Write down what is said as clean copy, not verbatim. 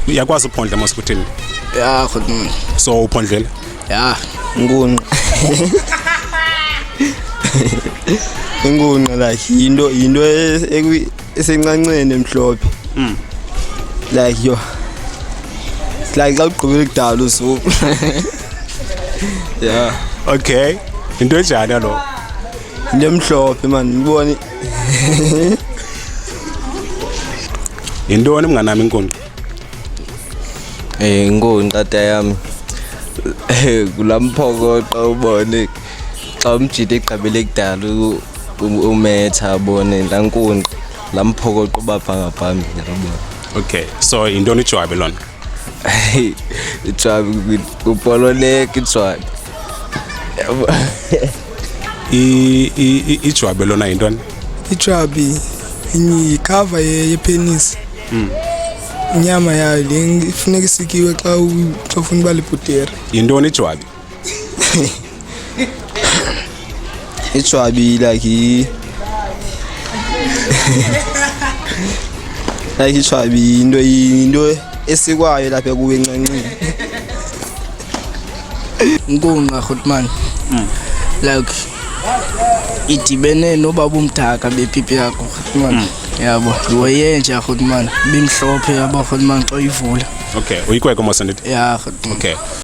Uyakwazi uphondla mase kuthini? Ya khona. So uphondlela? Ya, ngunqa. Ngunqa like into esencancane emhlophe. Like yo. Like xa ugqibile kudala usuku. Yeah. Okay. Into enjani lo? Into emhlophe man, ngibone. Yintoni mnganami inkunqa? Inkunqa tata yami. Kulamphokoqa ubone xa umjidi egqibile kudala umetha abone la nkunqa lamphokoqa ubapha ngaphambili yabona. Okay. So yintoni ijwabe lona? Ijwabe kupoloneka ijwabe. Ijwabe lona yintoni? Ijwabi icover yepenis. Inyama yayo le ifuneka isikiwe xa ufuna uba libhuteri. Yintoni ijwabe? Ijwabi like like ijwabi into esikwayo lapha kuwe encancane. Nkunqa Khotman. Like idibene nobaba umdaka bepipi yakho Khotman. Yabo, iwayenja Khotman, bimhlophe yabo Khotman xa uyivula. Okay, uyikweko mase ndithi? Yeah Khotman. Okay.